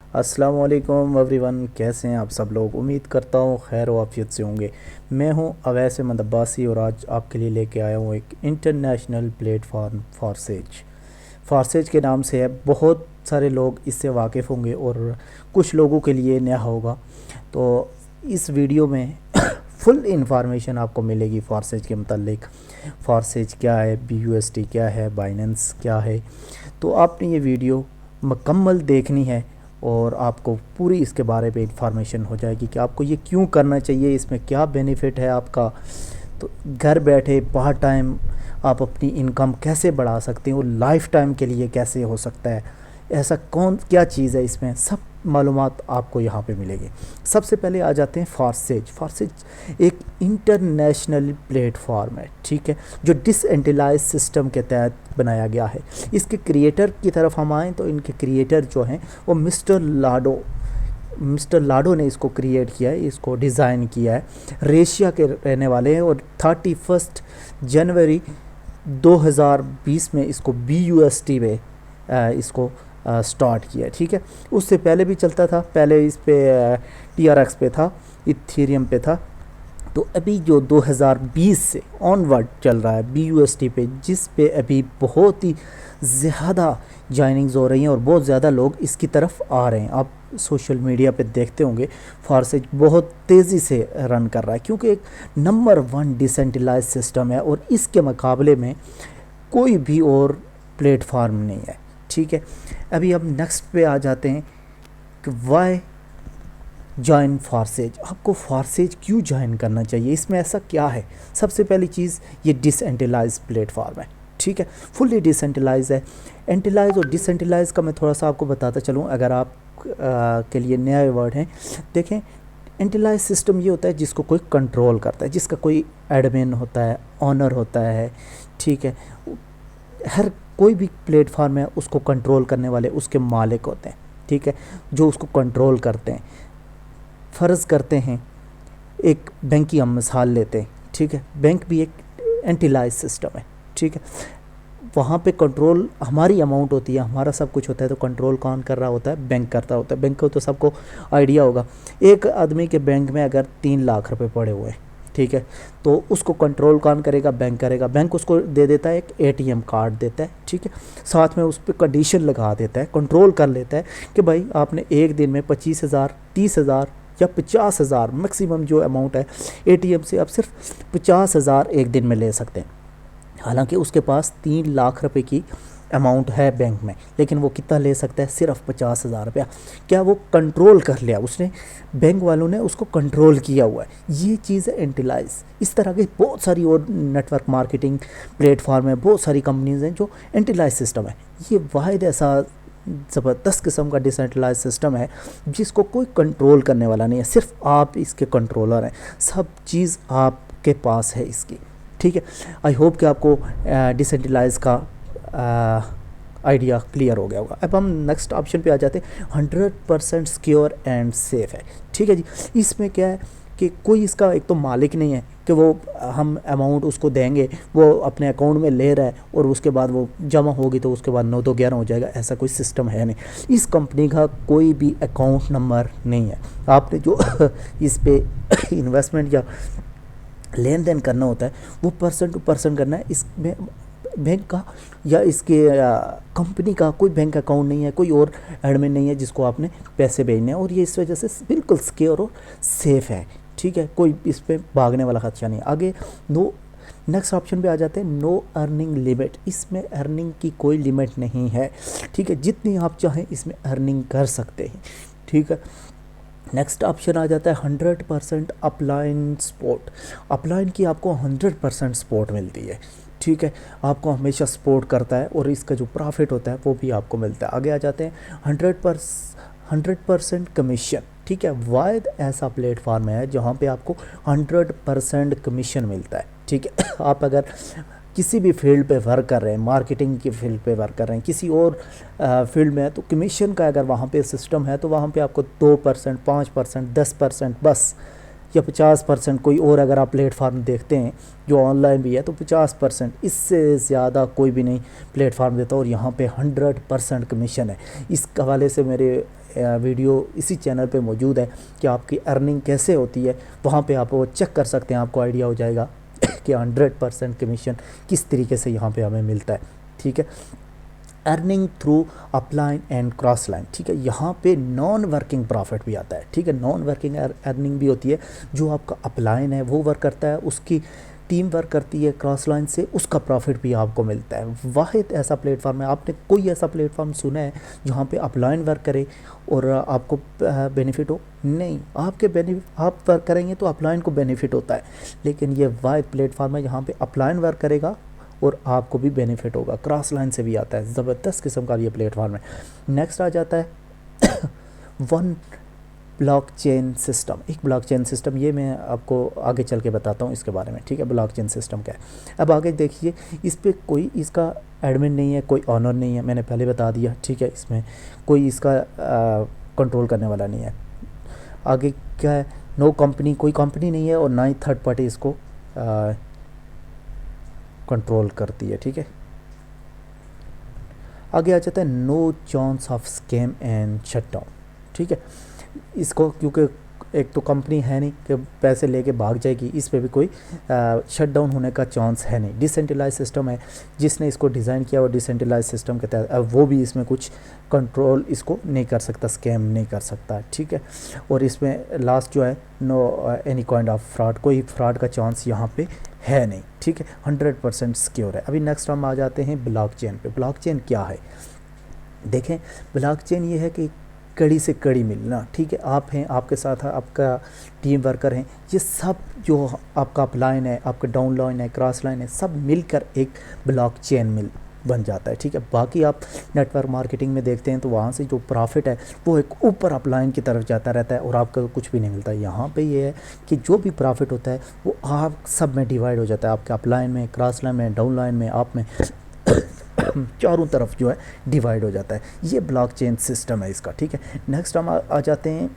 अस्सलाम वालेकुम एवरीवन, कैसे हैं आप सब लोग। उम्मीद करता हूँ खैर वाफियत से होंगे। मैं हूँ अवैस अहमद अब्बासी और आज आपके लिए लेके आया हूँ एक इंटरनेशनल प्लेटफॉर्म फारसेज के नाम से है। बहुत सारे लोग इससे वाकिफ़ होंगे और कुछ लोगों के लिए नया होगा। तो इस वीडियो में फुल इंफॉर्मेशन आपको मिलेगी फारसेज के मतलब। फारसेज क्या है, BUSD क्या है, बाइनेंस क्या है। तो आपने ये वीडियो मुकम्मल देखनी है और आपको पूरी इसके बारे में इंफॉर्मेशन हो जाएगी कि आपको ये क्यों करना चाहिए, इसमें क्या बेनिफिट है आपका। तो घर बैठे पार्ट टाइम आप अपनी इनकम कैसे बढ़ा सकते हैं और लाइफ टाइम के लिए कैसे हो सकता है, ऐसा कौन क्या चीज़ है, इसमें सब मालूमात आपको यहाँ पे मिलेगी। सबसे पहले आ जाते हैं फारसेज एक इंटरनेशनल प्लेटफॉर्म है, ठीक है, जो डिसेंट्रलाइज सिस्टम के तहत बनाया गया है। इसके क्रिएटर की तरफ हम आएँ तो इनके क्रिएटर जो हैं वो मिस्टर लाडो ने इसको क्रिएट किया है, इसको डिज़ाइन किया है। रेशिया के रहने वाले हैं और 31 जनवरी 2020 में इसको BUSD में इसको स्टार्ट किया, ठीक है। उससे पहले भी चलता था, पहले इस पे TRX पे था, इथेरियम पे था। तो अभी जो 2020 से ऑनवर्ड चल रहा है BUSD पे, जिस पे अभी बहुत ही ज़्यादा जॉइनिंग्स हो रही हैं और बहुत ज़्यादा लोग इसकी तरफ आ रहे हैं। आप सोशल मीडिया पे देखते होंगे फारसेज बहुत तेज़ी से रन कर रहा है क्योंकि एक नंबर 1 डिसेंट्रलाइज सिस्टम है और इसके मुकाबले में कोई भी और प्लेटफॉर्म नहीं है, ठीक है। अभी हम नेक्स्ट पे आ जाते हैं कि वाई जॉइन फारसेज। आपको फारसेज क्यों ज्वाइन करना चाहिए, इसमें ऐसा क्या है। सबसे पहली चीज़, ये डिसेंट्रलाइज प्लेटफॉर्म है, ठीक है, फुल्ली डिसेंट्रलाइज है। एंट्रलाइज और डिसेंट्रलाइज का मैं थोड़ा सा आपको बताता चलूँ अगर आप के लिए नया वर्ड है। देखें, एंट्रलाइज सिस्टम ये होता है जिसको कोई कंट्रोल करता है, जिसका कोई एडमिन होता है, ऑनर होता है, ठीक है। हर कोई भी प्लेटफॉर्म है उसको कंट्रोल करने वाले उसके मालिक होते हैं, ठीक है, जो उसको कंट्रोल करते हैं। फ़र्ज़ करते हैं एक बैंक की हम मिसाल लेते हैं, ठीक है। बैंक भी एक एंटिलाइज सिस्टम है, ठीक है। वहाँ पे कंट्रोल हमारी अमाउंट होती है, हमारा सब कुछ होता है, तो कंट्रोल कौन कर रहा होता है, बैंक करता होता है। बैंक को तो सबको आइडिया होगा, एक आदमी के बैंक में अगर 3 लाख रुपए पड़े हुए हैं, ठीक है, तो उसको कंट्रोल कौन करेगा, बैंक करेगा। बैंक उसको दे देता है, एक ATM कार्ड देता है, ठीक है, साथ में उस पर कंडीशन लगा देता है, कंट्रोल कर लेता है कि भाई आपने एक दिन में 25,000, 30,000 या 50,000 मैक्सिमम जो अमाउंट है ATM से आप सिर्फ 50,000 एक दिन में ले सकते हैं। हालांकि उसके पास 3 लाख रुपए की अमाउंट है बैंक में, लेकिन वो कितना ले सकता है, सिर्फ 50,000 रुपया। क्या वो कंट्रोल कर लिया उसने, बैंक वालों ने उसको कंट्रोल किया हुआ है। ये चीज़ है एंटिलाइज। इस तरह की बहुत सारी और नेटवर्क मार्केटिंग प्लेटफॉर्म है, बहुत सारी कंपनीज हैं जो एंटिलाइज सिस्टम है। ये वाहिद ऐसा ज़बरदस्त किस्म का डिसेंट्रलाइज सिस्टम है जिसको कोई कंट्रोल करने वाला नहीं है, सिर्फ आप इसके कंट्रोलर हैं, सब चीज़ आपके पास है इसकी, ठीक है। आई होप कि आपको डिसेंट्रलाइज का आइडिया क्लियर हो गया होगा। अब हम नेक्स्ट ऑप्शन पे आ जाते हैं। 100% सिक्योर एंड सेफ है, ठीक है जी। इसमें क्या है कि कोई इसका एक तो मालिक नहीं है कि वो हम अमाउंट उसको देंगे, वो अपने अकाउंट में ले रहा है और उसके बाद वो जमा होगी तो उसके बाद 9-2-11 हो जाएगा, ऐसा कोई सिस्टम है नहीं। इस कंपनी का कोई भी अकाउंट नंबर नहीं है। आपने जो इस पे इन्वेस्टमेंट या लेन देन करना होता है वो पर्सन टू पर्सन करना है। इसमें बैंक का या इसके कंपनी का कोई बैंक अकाउंट नहीं है, कोई और एडमिन नहीं है जिसको आपने पैसे भेजने हैं, और ये इस वजह से बिल्कुल सिक्योर और सेफ़ है, ठीक है। कोई इस पर भागने वाला खर्चा नहीं। आगे नेक्स्ट ऑप्शन पे आ जाते हैं, नो अर्निंग लिमिट। इसमें अर्निंग की कोई लिमिट नहीं है, ठीक है, जितनी आप चाहें इसमें अर्निंग कर सकते हैं, ठीक है। नेक्स्ट ऑप्शन आ जाता है 100% अपलाइन सपोर्ट। अपलाइन की आपको 100% सपोर्ट मिलती है, ठीक है, आपको हमेशा सपोर्ट करता है और इसका जो प्रॉफिट होता है वो भी आपको मिलता है। आगे आ जाते हैं 100% कमीशन, ठीक है। वायद ऐसा प्लेटफॉर्म है जहाँ पे आपको 100% कमीशन मिलता है, ठीक है। आप अगर किसी भी फील्ड पे वर्क कर रहे हैं, मार्केटिंग की फील्ड पे वर्क कर रहे हैं, किसी और फील्ड में है, तो कमीशन का अगर वहाँ पे सिस्टम है तो वहाँ पे आपको 2%, 5%, 10% बस या 50%, कोई और अगर आप प्लेटफार्म देखते हैं जो ऑनलाइन भी है तो 50%, इससे ज़्यादा कोई भी नहीं प्लेटफार्म देता। और यहाँ पे 100% कमीशन है। इस हवाले से मेरे वीडियो इसी चैनल पे मौजूद है कि आपकी अर्निंग कैसे होती है, वहाँ पे आप वो चेक कर सकते हैं, आपको आइडिया हो जाएगा कि 100% कमीशन किस तरीके से यहाँ पे हमें मिलता है। ठीक है, earning through upline and cross line. ठीक है, यहाँ पे नॉन वर्किंग प्रॉफिट भी आता है। ठीक है, नॉन वर्किंग अर्निंग भी होती है। जो आपका अपलाइन है वो वर्क करता है, उसकी टीम वर्क करती है क्रॉस लाइन से, उसका प्रॉफिट भी आपको मिलता है। वाहिद ऐसा प्लेटफॉर्म है, आपने कोई ऐसा प्लेटफॉर्म सुना है जहाँ पे अपलाइन वर्क करे और आपको बेनिफिट हो? नहीं, आप वर्क करेंगे तो अपलाइन को बेनिफिट होता है, लेकिन ये वाहिद प्लेटफॉर्म है जहाँ पे अपलाइन वर्क करेगा और आपको भी बेनिफिट होगा। क्रॉस लाइन से भी आता है, ज़बरदस्त किस्म का ये प्लेटफॉर्म है। नेक्स्ट आ जाता है वन ब्लॉकचेन सिस्टम। एक ब्लॉकचेन सिस्टम, ये मैं आपको आगे चल के बताता हूँ इसके बारे में। ठीक है, ब्लॉकचेन सिस्टम क्या है। अब आगे देखिए, इस पर कोई इसका एडमिन नहीं है, कोई ऑनर नहीं है, मैंने पहले बता दिया। ठीक है, इसमें कोई इसका कंट्रोल करने वाला नहीं है। आगे क्या है, नो कंपनी, कोई कंपनी नहीं है और ना ही थर्ड पार्टी इसको कंट्रोल करती है। ठीक है, आगे आ जाता है no chance of scam and shutdown. ठीक है, इसको क्योंकि एक तो कंपनी है नहीं कि पैसे लेके भाग जाएगी, इस पे भी कोई शट डाउन होने का चांस है नहीं। डिसेंट्रलाइज सिस्टम है, जिसने इसको डिज़ाइन किया और डिसेंट्रलाइज सिस्टम के तहत वो भी इसमें कुछ कंट्रोल इसको नहीं कर सकता, स्कैम नहीं कर सकता। ठीक है, और इसमें लास्ट जो है no any kind of fraud, कोई फ्रॉड का चांस यहाँ पे है नहीं। ठीक है, 100% सिक्योर है। अभी नेक्स्ट हम आ जाते हैं ब्लॉकचेन पे। ब्लॉकचेन क्या है, देखें, ब्लॉकचेन ये है कि कड़ी से कड़ी मिलना। ठीक है, आप हैं, आपके साथ आपका टीम वर्कर हैं, ये सब जो आपका अपलाइन है, आपका डाउन लाइन है, क्रॉस लाइन है, सब मिलकर एक ब्लॉकचेन मिल बन जाता है। ठीक है, बाकी आप नेटवर्क मार्केटिंग में देखते हैं तो वहाँ से जो प्रॉफिट है वो एक ऊपर अपलाइन की तरफ जाता रहता है और आपका कुछ भी नहीं मिलता। यहाँ पे ये है कि जो भी प्रॉफिट होता है वो आप सब में डिवाइड हो जाता है, आपके अपलाइन में, क्रॉस लाइन में, डाउन लाइन में, आप में चारों तरफ जो है डिवाइड हो जाता है। ये ब्लॉकचेन सिस्टम है इसका। ठीक है, नेक्स्ट हम आ जाते हैं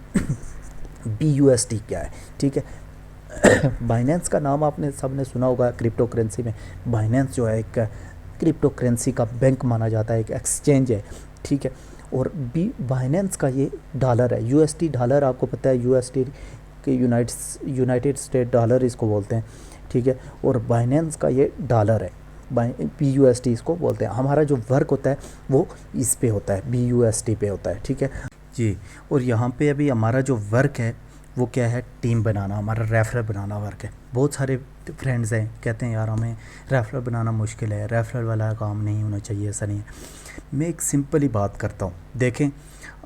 BUSD क्या है। ठीक है, बाइनेंस का नाम आपने सबने सुना होगा क्रिप्टो करेंसी में। बाइनेंस जो है एक क्रिप्टो करेंसी का बैंक माना जाता है, एक एक्सचेंज है। ठीक है, और बाइनेंस का ये डॉलर है, USD डॉलर, आपको पता है USD के यूनाइटेड स्टेट डॉलर इसको बोलते हैं। ठीक है, और बाइनेंस का ये डॉलर है, BUSD इसको बोलते हैं। हमारा जो वर्क होता है वो इस पे होता है, BUSD पे होता है। ठीक है जी, और यहाँ पे अभी हमारा जो वर्क है वो क्या है, टीम बनाना, हमारा रेफरल बनाना वर्क है। बहुत सारे फ्रेंड्स हैं कहते हैं यार हमें रेफरल बनाना मुश्किल है, रेफरल वाला काम नहीं होना चाहिए, ऐसा नहीं है। मैं एक सिंपल ही बात करता हूँ, देखें,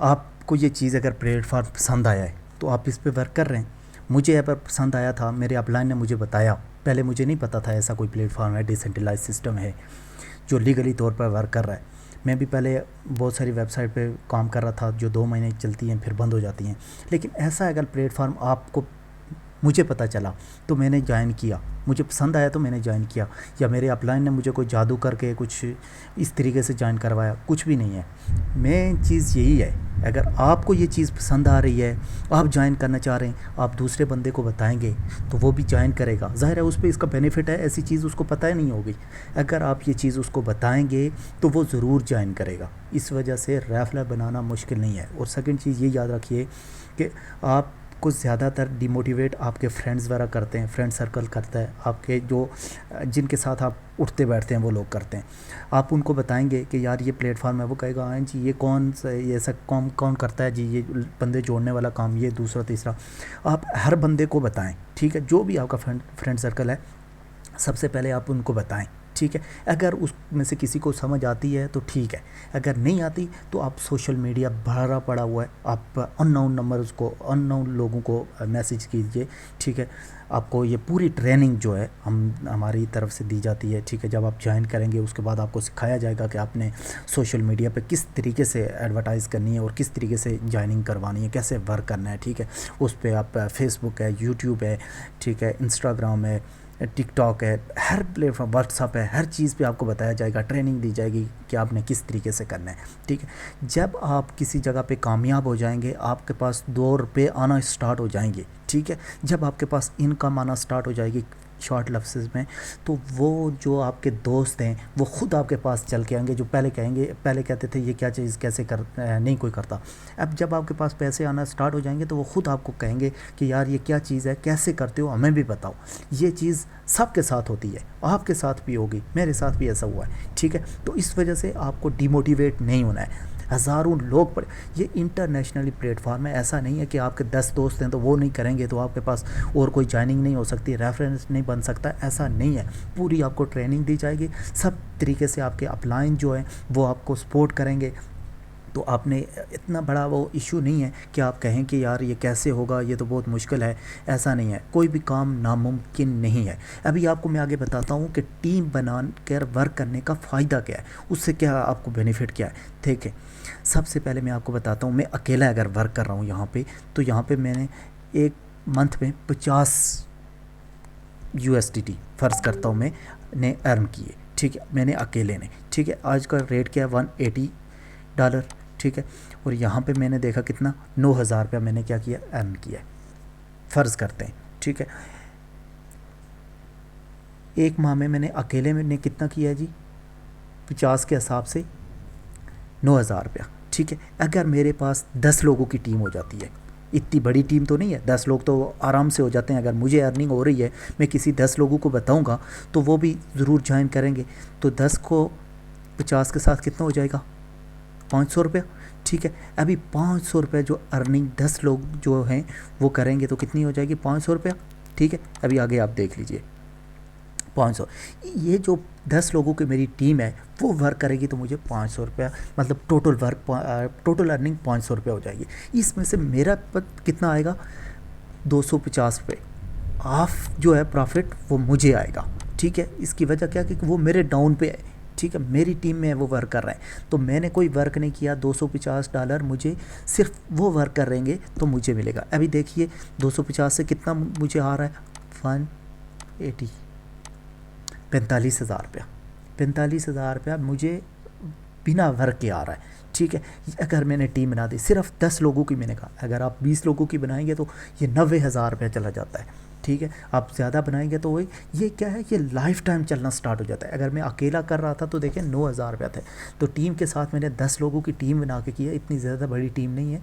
आपको ये चीज़ अगर प्लेटफॉर्म पसंद आया है तो आप इस पर वर्क कर रहे हैं। मुझे अगर पसंद आया था, मेरे अपलाइन ने मुझे बताया, पहले मुझे नहीं पता था ऐसा कोई प्लेटफॉर्म है, डिसेंट्रलाइज सिस्टम है जो लीगली तौर पर वर्क कर रहा है। मैं भी पहले बहुत सारी वेबसाइट पे काम कर रहा था जो 2 महीने चलती हैं फिर बंद हो जाती हैं, लेकिन ऐसा अगर प्लेटफॉर्म आपको, मुझे पता चला तो मैंने ज्वाइन किया, मुझे पसंद आया तो मैंने ज्वाइन किया, या मेरे अपलाइन ने मुझे कोई जादू करके कुछ इस तरीके से ज्वाइन करवाया, कुछ भी नहीं है। मेन चीज़ यही है, अगर आपको ये चीज़ पसंद आ रही है, आप ज्वाइन करना चाह रहे हैं, आप दूसरे बंदे को बताएंगे तो वो भी ज्वाइन करेगा। ज़ाहिर है उस पर इसका बेनिफिट है, ऐसी चीज़ उसको पता ही नहीं होगी। अगर आप ये चीज़ उसको बताएंगे तो वो ज़रूर ज्वाइन करेगा। इस वजह से रेफरल बनाना मुश्किल नहीं है। और सेकंड चीज़ ये याद रखिए कि आप को ज़्यादातर डिमोटिवेट आपके फ्रेंड्स वगैरह करते हैं, फ्रेंड सर्कल करता है, आपके जो जिनके साथ आप उठते बैठते हैं वो लोग करते हैं। आप उनको बताएंगे कि यार ये प्लेटफॉर्म है, वो कहेगा हाँ जी ये कौन सा, ये ऐसा कौन करता है जी, ये बंदे जोड़ने वाला काम, ये दूसरा तीसरा। आप हर बंदे को बताएं, ठीक है, जो भी आपका फ्रेंड सर्कल है सबसे पहले आप उनको बताएं। ठीक है, अगर उसमें से किसी को समझ आती है तो ठीक है, अगर नहीं आती तो आप सोशल मीडिया भरा पड़ा हुआ है, आप अननोन नंबर्स को, अननोन लोगों को मैसेज कीजिए। ठीक है, आपको ये पूरी ट्रेनिंग जो है हमारी तरफ से दी जाती है। ठीक है, जब आप ज्वाइन करेंगे उसके बाद आपको सिखाया जाएगा कि आपने सोशल मीडिया पे किस तरीके से एडवर्टाइज़ करनी है और किस तरीके से ज्वाइनिंग करवानी है, कैसे वर्क करना है। ठीक है, उस पर आप फेसबुक है, यूट्यूब है, ठीक है, इंस्टाग्राम है, टिकटॉक है, हर प्लेटफॉर्म, व्हाट्सअप है, हर चीज़ पे आपको बताया जाएगा, ट्रेनिंग दी जाएगी कि आपने किस तरीके से करना है। ठीक है, जब आप किसी जगह पे कामयाब हो जाएंगे, आपके पास ₹2 आना स्टार्ट हो जाएंगे। ठीक ठीक है। जब आपके पास इनकम आना स्टार्ट हो जाएगी शॉर्ट लफ्ज़ में, तो वो जो आपके दोस्त हैं वो ख़ुद आपके पास चल के आएंगे, जो पहले कहेंगे, पहले कहते थे ये क्या चीज़ कैसे कर नहीं कोई करता। अब जब आपके पास पैसे आना स्टार्ट हो जाएंगे तो वो ख़ुद आपको कहेंगे कि यार ये क्या चीज़ है, कैसे करते हो, हमें भी बताओ। ये चीज़ सबके साथ होती है, आपके साथ भी होगी, मेरे साथ भी ऐसा हुआ है, ठीक है। तो इस वजह से आपको डिमोटिवेट नहीं होना है। हज़ारों लोग पड़े, ये इंटरनेशनली प्लेटफॉर्म है, ऐसा नहीं है कि आपके 10 दोस्त हैं तो वो नहीं करेंगे तो आपके पास और कोई ज्वाइनिंग नहीं हो सकती, रेफरेंस नहीं बन सकता, ऐसा नहीं है। पूरी आपको ट्रेनिंग दी जाएगी, सब तरीके से आपके अपलाइन जो है वो आपको सपोर्ट करेंगे। तो आपने इतना बड़ा वो इशू नहीं है कि आप कहें कि यार ये कैसे होगा, ये तो बहुत मुश्किल है, ऐसा नहीं है। कोई भी काम नामुमकिन नहीं है। अभी आपको मैं आगे बताता हूँ कि टीम बना कर वर्क करने का फ़ायदा क्या है, उससे क्या आपको बेनिफिट क्या है, ठीक है। सबसे पहले मैं आपको बताता हूँ, मैं अकेला अगर वर्क कर रहा हूँ यहाँ पे, तो यहाँ पे मैंने एक मंथ में 50 USDT फ़र्ज़ करता हूँ मैं ने अर्न किए, ठीक है, मैंने अकेले ने, ठीक है। आज का रेट क्या है, $180, ठीक है। और यहाँ पे मैंने देखा कितना, 9,000 रुपया मैंने क्या किया, अर्न किया, फ़र्ज़ करते हैं, ठीक है। एक माह में मैंने अकेले मैंने कितना किया है जी, 50 के हिसाब से 9,000 रुपया, ठीक है। अगर मेरे पास 10 लोगों की टीम हो जाती है, इतनी बड़ी टीम तो नहीं है, 10 लोग तो आराम से हो जाते हैं। अगर मुझे अर्निंग हो रही है, मैं किसी 10 लोगों को बताऊंगा तो वो भी ज़रूर ज्वाइन करेंगे। तो 10 को 50 के साथ कितना हो जाएगा, 500 रुपया, ठीक है। अभी 500 रुपये जो अर्निंग 10 लोग जो हैं वो करेंगे तो कितनी हो जाएगी, 500 रुपया, ठीक है। अभी आगे आप देख लीजिए, 500, ये जो 10 लोगों की मेरी टीम है वो वर्क करेगी तो मुझे 500 रुपया, मतलब टोटल अर्निंग 500 रुपया हो जाएगी। इसमें से मेरा कितना आएगा, 250 रुपये हाफ जो है प्रॉफिट वो मुझे आएगा, ठीक है। इसकी वजह क्या कि वो मेरे डाउन पे है, ठीक है, मेरी टीम में वो वर्क कर रहे हैं, तो मैंने कोई वर्क नहीं किया। $250 मुझे सिर्फ वो वर्क करेंगे तो मुझे मिलेगा। अभी देखिए 250 से कितना मुझे आ रहा है, 180, 45,000 रुपया, 45,000 रुपया मुझे बिना वर्क के आ रहा है, ठीक है। अगर मैंने टीम बना दी, सिर्फ 10 लोगों की, मैंने कहा अगर आप 20 लोगों की बनाएंगे तो ये 90,000 रुपया चला जाता है, ठीक है। आप ज़्यादा बनाएंगे तो वही, ये क्या है, ये लाइफ टाइम चलना स्टार्ट हो जाता है। अगर मैं अकेला कर रहा था तो देखें 9,000 रुपया थे, तो टीम के साथ मैंने 10 लोगों की टीम बना के किया। इतनी ज़्यादा बड़ी टीम नहीं है,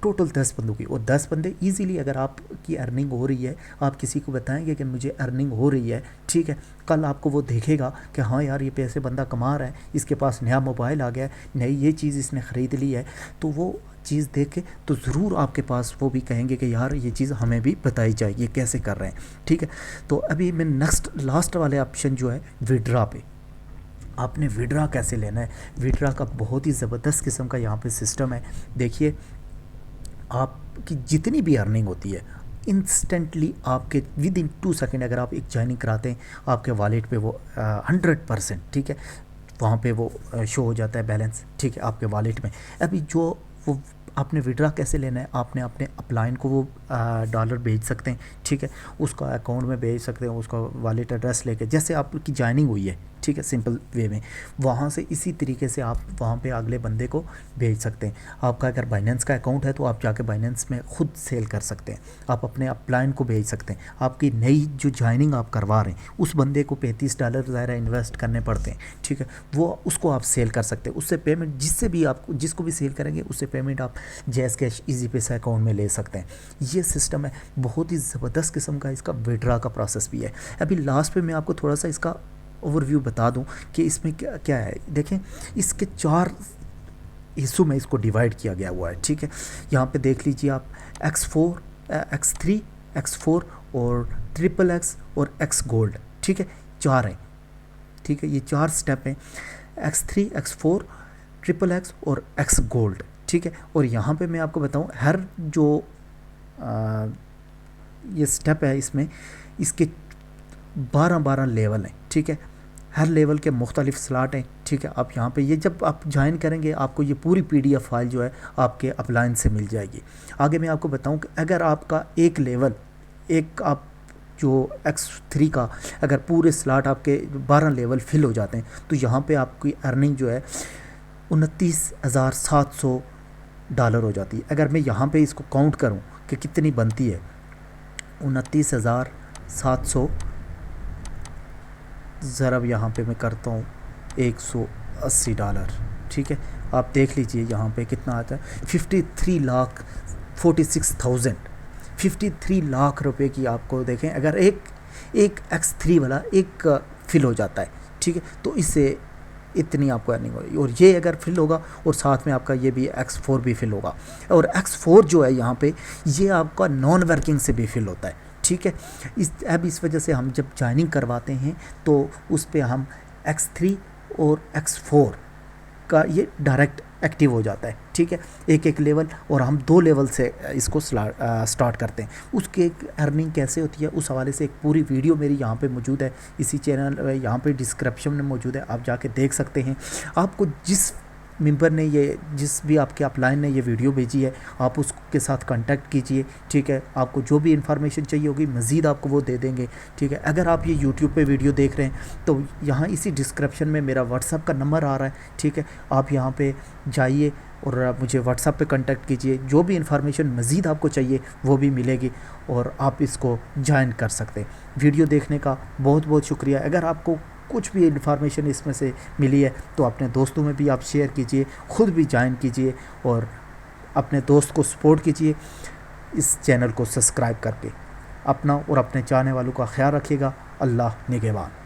टोटल 10 बंदों की, और 10 बंदे ईजीली, अगर आपकी अर्निंग हो रही है, आप किसी को बताएंगे कि मुझे अर्निंग हो रही है, ठीक है, कल आपको वो देखेगा कि हाँ यार ये पैसे बंदा कमा रहा है, इसके पास नया मोबाइल आ गया है, नई ये चीज़ इसने ख़रीद ली है, तो वो चीज़ देख के तो ज़रूर आपके पास वो भी कहेंगे कि यार ये चीज़ हमें भी बताई जाएगी कैसे कर रहे हैं, ठीक है। तो अभी मैं लास्ट वाले ऑप्शन जो है विड्रा पे, आपने विड्रा कैसे लेना है। विड्रा का बहुत ही ज़बरदस्त किस्म का यहाँ पे सिस्टम है। देखिए, आपकी जितनी भी अर्निंग होती है इंस्टेंटली आपके विद इन 2 सेकेंड, अगर आप एक ज्वाइनिंग कराते हैं आपके वॉलेट पे वो 100%, ठीक है, वहाँ पे वो शो हो जाता है बैलेंस, ठीक है, आपके वॉलेट में। अभी जो वो आपने विड्रा कैसे लेना है, आपने अपने अपलाइन को वो डॉलर भेज सकते हैं, ठीक है, उसका अकाउंट में भेज सकते हैं, उसका वॉलेट एड्रेस लेके, जैसे आपकी ज्वाइनिंग हुई है, ठीक है, सिंपल वे में, वहाँ से इसी तरीके से आप वहाँ पे अगले बंदे को भेज सकते हैं। आपका अगर बाइनेंस का अकाउंट है तो आप जाके बाइनेंस में ख़ुद सेल कर सकते हैं, आप अपने अपलाइन को भेज सकते हैं। आपकी नई जो ज्वाइनिंग आप करवा रहे हैं उस बंदे को $35 ज़ाहिर इन्वेस्ट करने पड़ते हैं, ठीक है, वो उसको आप सेल कर सकते हैं। उससे पेमेंट जिससे भी आप जिसको भी सेल करेंगे उससे पेमेंट आप जैज़ कैश ईजी पैसा अकाउंट में ले सकते हैं। ये सिस्टम है, बहुत ही ज़बरदस्त किस्म का इसका विड्रा का प्रोसेस भी है। अभी लास्ट पे मैं आपको थोड़ा सा इसका ओवरव्यू बता दूं कि इसमें क्या क्या है। देखें, इसके 4 हिस्सों में इसको डिवाइड किया गया हुआ है, ठीक है। यहाँ पे देख लीजिए आप, X4, X3, X4 और XXX और X गोल्ड, ठीक है, 4 हैं, ठीक है, ये 4 स्टेप हैं, X3, X4, XXX और X गोल्ड, ठीक है। और यहाँ पे मैं आपको बताऊँ, हर जो ये स्टेप है इसमें इसके 12 लेवल हैं, ठीक है, हर लेवल के मुख्तलिफ स्लॉट हैं, ठीक है। आप यहाँ पे ये जब आप ज्वाइन करेंगे आपको ये पूरी PDF फाइल जो है आपके अपलाइन से मिल जाएगी। आगे मैं आपको बताऊँ कि अगर आपका एक लेवल, एक आप जो X3 का अगर पूरे स्लॉट आपके 12 लेवल फिल हो जाते हैं तो यहाँ पे आपकी अर्निंग जो है $29,700 हो जाती है। अगर मैं यहाँ पे इसको काउंट करूँ कि कितनी बनती है, 29,700 ज़रब यहाँ पे मैं करता हूँ $180, ठीक है। आप देख लीजिए यहाँ पे कितना आता है, 53,46,000, 53 लाख रुपए की आपको देखें अगर एक X3 वाला एक फिल हो जाता है, ठीक है, तो इससे इतनी आपको अर्निंग होगी। और ये अगर फिल होगा और साथ में आपका ये भी X4 भी फिल होगा, और X4 जो है यहाँ पे ये आपका नॉन वर्किंग से भी फिल होता है, ठीक है। इस वजह से हम जब ज्वाइनिंग करवाते हैं तो उस पर हम X3 और X4 का ये डायरेक्ट एक्टिव हो जाता है, ठीक है, एक एक लेवल, और हम 2 लेवल से इसको स्टार्ट करते हैं। उसकी एक अर्निंग कैसे होती है उस हवाले से एक पूरी वीडियो मेरी यहाँ पे मौजूद है, इसी चैनल यहाँ पे डिस्क्रिप्शन में मौजूद है, आप जाके देख सकते हैं। आपको जिस मेंबर ने ये, जिस भी आपके अपलाइन ने ये वीडियो भेजी है, आप उसके साथ कांटेक्ट कीजिए, ठीक है। आपको जो भी इन्फॉर्मेशन चाहिए होगी मज़ीद आपको वो दे देंगे, ठीक है। अगर आप ये यूट्यूब पे वीडियो देख रहे हैं तो यहाँ इसी डिस्क्रिप्शन में मेरा व्हाट्सअप का नंबर आ रहा है, ठीक है। आप यहाँ पे जाइए और आप मुझे व्हाट्सअप पे कांटेक्ट कीजिए, जो भी इन्फॉर्मेशन मज़ीद आपको चाहिए वो भी मिलेगी और आप इसको ज्वाइन कर सकते हैं। वीडियो देखने का बहुत बहुत शुक्रिया। अगर आपको कुछ भी इन्फॉर्मेशन इसमें से मिली है तो अपने दोस्तों में भी आप शेयर कीजिए, ख़ुद भी ज्वाइन कीजिए और अपने दोस्त को सपोर्ट कीजिए इस चैनल को सब्सक्राइब करके। अपना और अपने चाहने वालों का ख्याल रखिएगा। अल्लाह निगहबान।